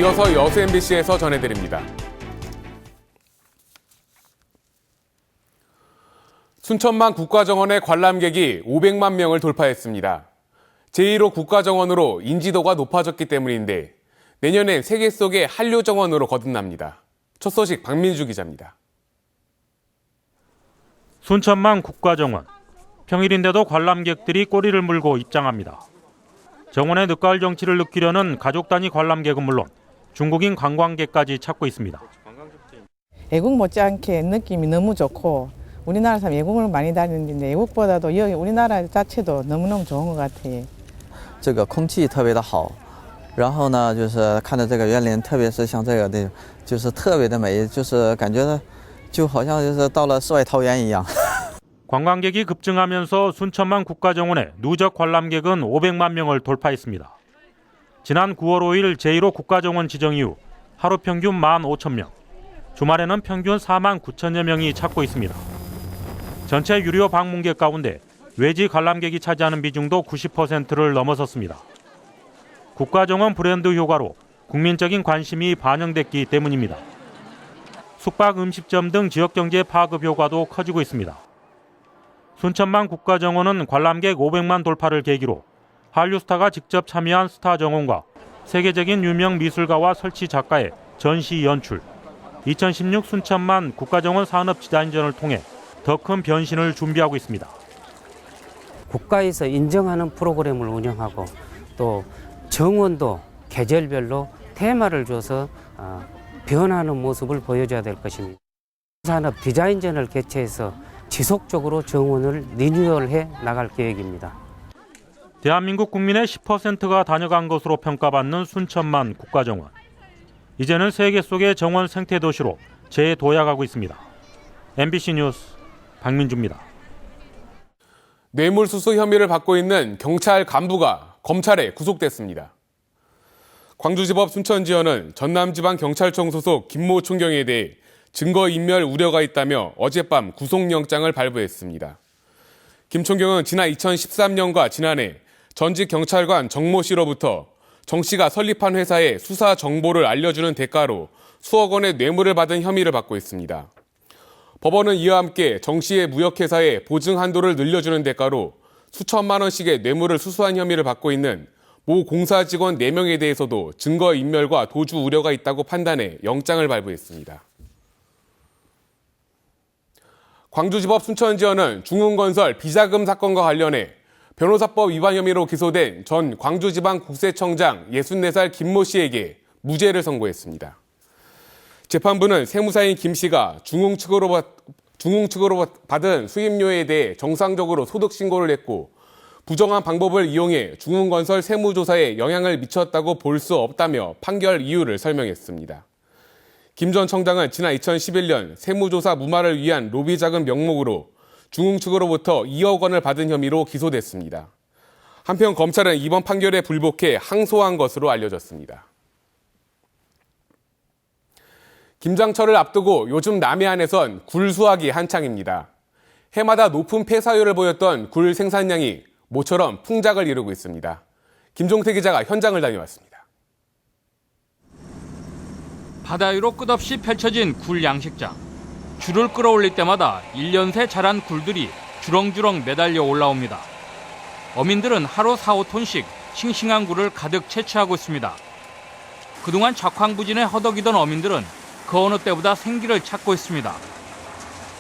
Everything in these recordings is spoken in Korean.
이어서 여수 MBC에서 전해드립니다. 순천만 국가정원의 관람객이 500만 명을 돌파했습니다. 제1호 국가정원으로 인지도가 높아졌기 때문인데 내년엔 세계 속의 한류정원으로 거듭납니다. 첫 소식 박민주 기자입니다. 순천만 국가정원. 평일인데도 관람객들이 꼬리를 물고 입장합니다. 정원의 늦가을 정취를 느끼려는 가족 단위 관람객은 물론 중국인 관광객까지 찾고 있습니다. 외국 못지않게 느낌이 너무 좋고 우리나라 사람 외국을 많이 다니는데 외국보다도 여기 우리나라 자체도 너무너무 좋은 것 같아요. 这个空气特别的好，然后呢，就是看着这个园林，特别是像这个的，就是特别的美，就是感觉就好像就是到了世外桃源一样。 관광객이 급증하면서 순천만 국가정원의 누적 관람객은 500만 명을 돌파했습니다. 지난 9월 5일 제1호 국가정원 지정 이후 하루 평균 15,000명, 주말에는 평균 4만 9천여 명이 찾고 있습니다. 전체 유료 방문객 가운데 외지 관람객이 차지하는 비중도 90%를 넘어섰습니다. 국가정원 브랜드 효과로 국민적인 관심이 반영됐기 때문입니다. 숙박 음식점 등 지역경제 파급 효과도 커지고 있습니다. 순천만 국가정원은 관람객 500만 돌파를 계기로 한류 스타가 직접 참여한 스타 정원과 세계적인 유명 미술가와 설치 작가의 전시 연출, 2016 순천만 국가정원 산업 디자인전을 통해 더 큰 변신을 준비하고 있습니다. 국가에서 인정하는 프로그램을 운영하고 또 정원도 계절별로 테마를 줘서 변하는 모습을 보여줘야 될 것입니다. 산업 디자인전을 개최해서 지속적으로 정원을 리뉴얼해 나갈 계획입니다. 대한민국 국민의 10%가 다녀간 것으로 평가받는 순천만 국가정원. 이제는 세계 속의 정원 생태 도시로 재도약하고 있습니다. MBC 뉴스 박민주입니다. 뇌물수수 혐의를 받고 있는 경찰 간부가 검찰에 구속됐습니다. 광주지법 순천지연은 전남지방경찰청 소속 김모 총경에 대해 증거인멸 우려가 있다며 어젯밤 구속영장을 발부했습니다. 김 총경은 지난 2013년과 지난해 전직 경찰관 정모 씨로부터 정 씨가 설립한 회사에 수사 정보를 알려주는 대가로 수억 원의 뇌물을 받은 혐의를 받고 있습니다. 법원은 이와 함께 정 씨의 무역회사에 보증 한도를 늘려주는 대가로 수천만 원씩의 뇌물을 수수한 혐의를 받고 있는 모 공사 직원 4명에 대해서도 증거인멸과 도주 우려가 있다고 판단해 영장을 발부했습니다. 광주지법 순천지연은 중흥건설 비자금 사건과 관련해 변호사법 위반 혐의로 기소된 전 광주지방국세청장 64살 김모 씨에게 무죄를 선고했습니다. 재판부는 세무사인 김 씨가 중흥 측으로 받은 수임료에 대해 정상적으로 소득 신고를 했고 부정한 방법을 이용해 중흥건설 세무조사에 영향을 미쳤다고 볼 수 없다며 판결 이유를 설명했습니다. 김 전 청장은 지난 2011년 세무조사 무마를 위한 로비 자금 명목으로 중흥 측으로부터 2억 원을 받은 혐의로 기소됐습니다. 한편 검찰은 이번 판결에 불복해 항소한 것으로 알려졌습니다. 김장철을 앞두고 요즘 남해안에선 굴 수확이 한창입니다. 해마다 높은 폐사율을 보였던 굴 생산량이 모처럼 풍작을 이루고 있습니다. 김종태 기자가 현장을 다녀왔습니다. 바다 위로 끝없이 펼쳐진 굴 양식장. 줄을 끌어올릴 때마다 1년 새 자란 굴들이 주렁주렁 매달려 올라옵니다. 어민들은 하루 4-5톤씩 싱싱한 굴을 가득 채취하고 있습니다. 그동안 적황부진에 허덕이던 어민들은 그 어느 때보다 생기를 찾고 있습니다.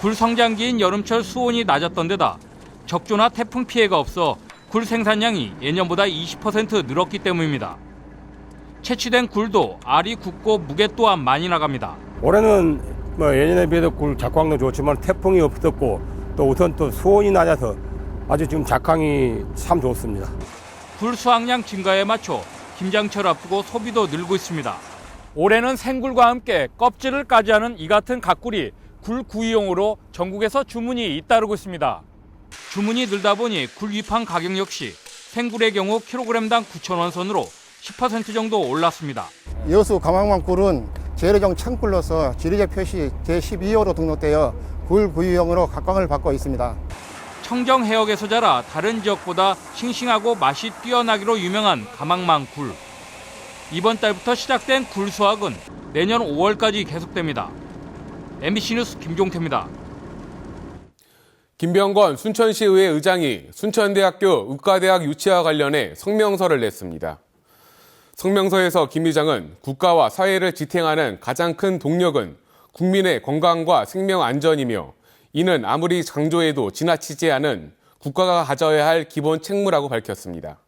굴 성장기인 여름철 수온이 낮았던 데다 적조나 태풍 피해가 없어 굴 생산량이 예년보다 20% 늘었기 때문입니다. 채취된 굴도 알이 굵고 무게 또한 많이 나갑니다. 올해는 예년에 비해서 굴 작황도 좋지만 태풍이 없었고 또 우선 또 수온이 낮아서 아주 지금 작황이 참 좋습니다. 굴 수확량 증가에 맞춰 김장철 앞두고 소비도 늘고 있습니다. 올해는 생굴과 함께 껍질을 까지 하는 이 같은 갓굴이 굴 구이용으로 전국에서 주문이 잇따르고 있습니다. 주문이 늘다 보니 굴 위판 가격 역시 생굴의 경우 킬로그램당 9,000원 선으로 10% 정도 올랐습니다. 여수 가망만 굴은 재래종 창굴로서 지리적 표시 제12호로 등록되어 굴 구이용으로 각광을 받고 있습니다. 청정 해역에서 자라 다른 지역보다 싱싱하고 맛이 뛰어나기로 유명한 가망만 굴. 이번 달부터 시작된 굴 수확은 내년 5월까지 계속됩니다. MBC 뉴스 김종태입니다. 김병건 순천시의회 의장이 순천대학교 의과대학 유치와 관련해 성명서를 냈습니다. 성명서에서 김 의장은 국가와 사회를 지탱하는 가장 큰 동력은 국민의 건강과 생명 안전이며 이는 아무리 강조해도 지나치지 않은 국가가 가져야 할 기본 책무라고 밝혔습니다.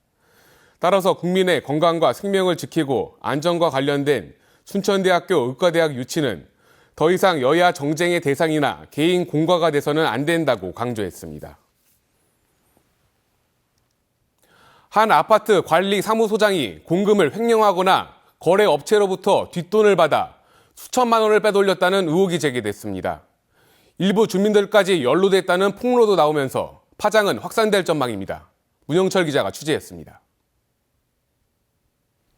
따라서 국민의 건강과 생명을 지키고 안전과 관련된 순천대학교 의과대학 유치는 더 이상 여야 정쟁의 대상이나 개인 공과가 돼서는 안 된다고 강조했습니다. 한 아파트 관리 사무소장이 공금을 횡령하거나 거래 업체로부터 뒷돈을 받아 수천만 원을 빼돌렸다는 의혹이 제기됐습니다. 일부 주민들까지 연루됐다는 폭로도 나오면서 파장은 확산될 전망입니다. 문영철 기자가 취재했습니다.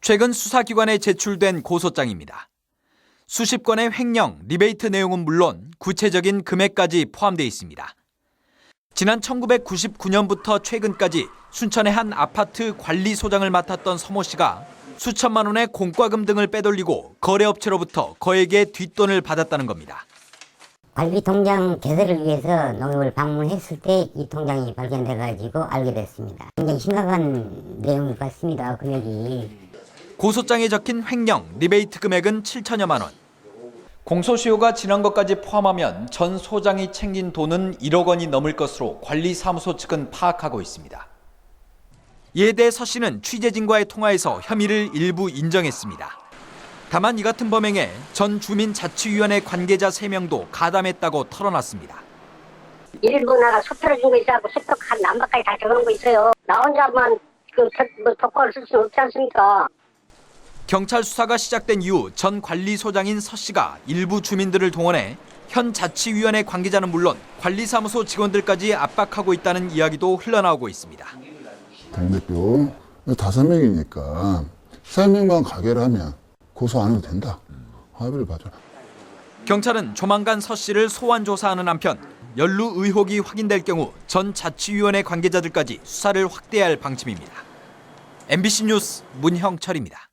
최근 수사기관에 제출된 고소장입니다. 수십 건의 횡령, 리베이트 내용은 물론 구체적인 금액까지 포함되어 있습니다. 지난 1999년부터 최근까지 순천의 한 아파트 관리소장을 맡았던 서모 씨가 수천만 원의 공과금 등을 빼돌리고 거래업체로부터 거액의 뒷돈을 받았다는 겁니다. 관리 통장 개설을 위해서 농협을 방문했을 때 이 통장이 발견돼가지고 알게 됐습니다. 굉장히 심각한 내용 같습니다. 금액이. 고소장에 적힌 횡령, 리베이트 금액은 7천여만 원. 공소시효가 지난 것까지 포함하면 전 소장이 챙긴 돈은 1억 원이 넘을 것으로 관리사무소 측은 파악하고 있습니다. 이에 대해 서 씨는 취재진과의 통화에서 혐의를 일부 인정했습니다. 다만 이 같은 범행에 전 주민자치위원회 관계자 3명도 가담했다고 털어놨습니다. 일부 나가 수표를 준 거 있어갖고 수표 한 남바까지 다 적어놓은 거 있어요. 나 혼자만 덕과를 쓸 수는 없지 않습니까? 경찰 수사가 시작된 이후 전 관리소장인 서 씨가 일부 주민들을 동원해 현 자치위원회 관계자는 물론 관리사무소 직원들까지 압박하고 있다는 이야기도 흘러나오고 있습니다. 당대표 5명이니까 3명만 가게를 하면 고소 안 해도 된다. 합의를 봐줘라. 경찰은 조만간 서 씨를 소환 조사하는 한편 연루 의혹이 확인될 경우 전 자치위원회 관계자들까지 수사를 확대할 방침입니다. MBC 뉴스 문형철입니다.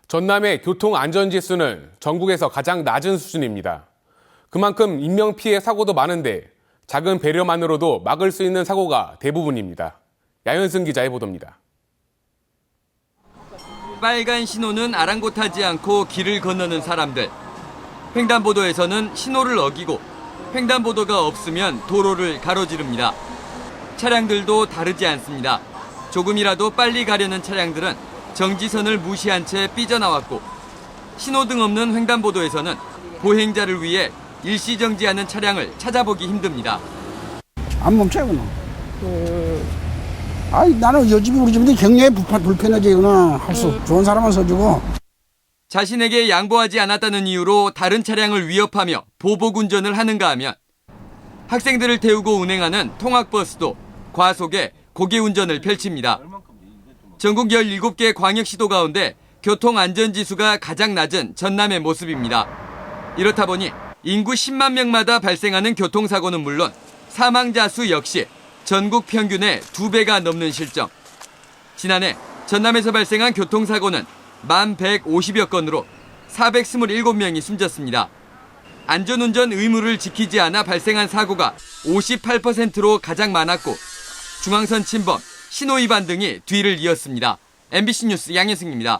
전남의 교통안전지수는 전국에서 가장 낮은 수준입니다. 그만큼 인명피해 사고도 많은데 작은 배려만으로도 막을 수 있는 사고가 대부분입니다. 야현승 기자의 보도입니다. 빨간 신호는 아랑곳하지 않고 길을 건너는 사람들. 횡단보도에서는 신호를 어기고 횡단보도가 없으면 도로를 가로지릅니다. 차량들도 다르지 않습니다. 조금이라도 빨리 가려는 차량들은 정지선을 무시한 채 삐져나왔고 신호등 없는 횡단보도에서는 보행자를 위해 일시정지하는 차량을 찾아보기 힘듭니다. 안 멈춰요, 그냥. 나는 요즘 우리 집인데 경례에 불편하지, 그냥 할 수. 좋은 사람만 서주고. 자신에게 양보하지 않았다는 이유로 다른 차량을 위협하며 보복 운전을 하는가 하면 학생들을 태우고 운행하는 통학버스도 과속에 고개 운전을 펼칩니다. 전국 17개 광역시도 가운데 교통안전지수가 가장 낮은 전남의 모습입니다. 이렇다 보니 인구 10만 명마다 발생하는 교통사고는 물론 사망자 수 역시 전국 평균의 2배가 넘는 실정. 지난해 전남에서 발생한 교통사고는 1,150여 건으로 427명이 숨졌습니다. 안전운전 의무를 지키지 않아 발생한 사고가 58%로 가장 많았고 중앙선 침범, 신호위반 등이 뒤를 이었습니다. MBC 뉴스 양혜승입니다.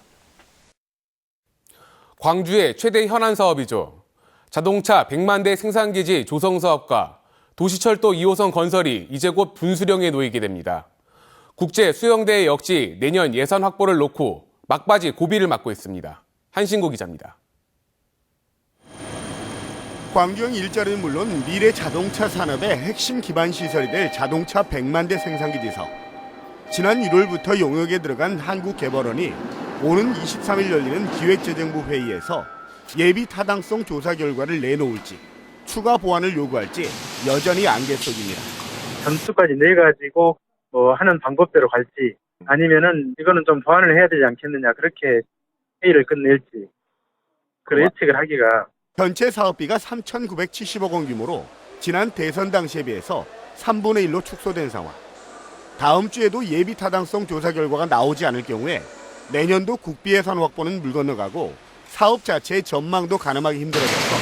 광주의 최대 현안 사업이죠. 자동차 100만 대 생산기지 조성 사업과 도시철도 2호선 건설이 이제 곧 분수령에 놓이게 됩니다. 국제수영대회 역시 내년 예산 확보를 놓고 막바지 고비를 맞고 있습니다. 한신고 기자입니다. 광주형 일자리는 물론 미래 자동차 산업의 핵심 기반 시설이 될 자동차 100만 대 생산기지 사업. 지난 1월부터 용역에 들어간 한국개발원이 오는 23일 열리는 기획재정부 회의에서 예비 타당성 조사 결과를 내놓을지 추가 보완을 요구할지 여전히 안개 속입니다. 점수까지 내가지고 하는 방법대로 갈지 아니면은 이거는 좀 보완을 해야 되지 않겠느냐 그렇게 회의를 끝낼지 그런 예측을 하기가. 전체 사업비가 3,970억 원 규모로 지난 대선 당시에 비해서 3분의 1로 축소된 상황. 다음 주에도 예비 타당성 조사 결과가 나오지 않을 경우에 내년도 국비 예산 확보는 물 건너가고 사업 자체의 전망도 가늠하기 힘들어져서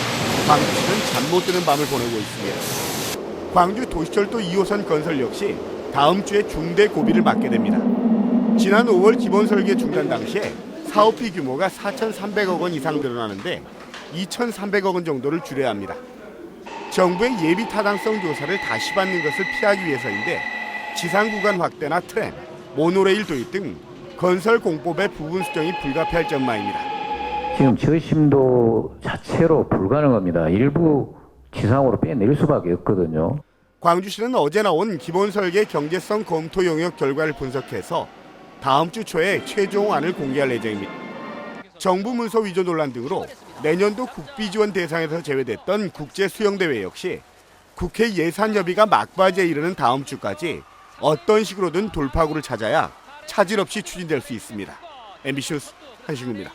광주시는 잠 못 드는 밤을 보내고 있습니다. 광주 도시철도 2호선 건설 역시 다음 주에 중대 고비를 맞게 됩니다. 지난 5월 기본 설계 중단 당시에 사업비 규모가 4,300억 원 이상 늘어나는데 2,300억 원 정도를 줄여야 합니다. 정부의 예비 타당성 조사를 다시 받는 것을 피하기 위해서인데 지상 구간 확대나 트램, 모노레일 도입 등 건설 공법의 부분 수정이 불가피할 전망입니다. 지금 저심도 자체로 불가능합니다. 일부 지상으로 빼낼 수밖에 없거든요. 광주시는 어제 나온 기본 설계 경제성 검토 용역 결과를 분석해서 다음 주 초에 최종안을 공개할 예정입니다. 정부 문서 위조 논란 등으로 내년도 국비 지원 대상에서 제외됐던 국제 수영대회 역시 국회 예산 협의가 막바지에 이르는 다음 주까지 어떤 식으로든 돌파구를 찾아야 차질 없이 추진될 수 있습니다. MBC 뉴스 한신구입니다.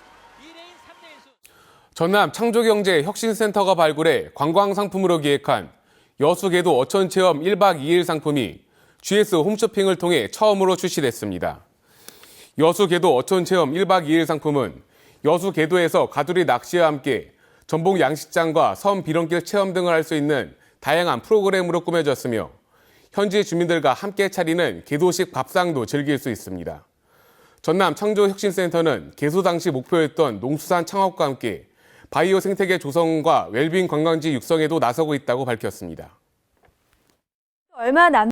전남 창조경제혁신센터가 발굴해 관광상품으로 기획한 여수궤도 어촌체험 1박 2일 상품이 GS 홈쇼핑을 통해 처음으로 출시됐습니다. 여수궤도 어촌체험 1박 2일 상품은 여수궤도에서 가두리 낚시와 함께 전복 양식장과 섬 비렁길 체험 등을 할 수 있는 다양한 프로그램으로 꾸며졌으며 현지 주민들과 함께 차리는 궤도식 밥상도 즐길 수 있습니다. 전남 창조혁신센터는 개소 당시 목표였던 농수산 창업과 함께 바이오 생태계 조성과 웰빙 관광지 육성에도 나서고 있다고 밝혔습니다. 얼마 남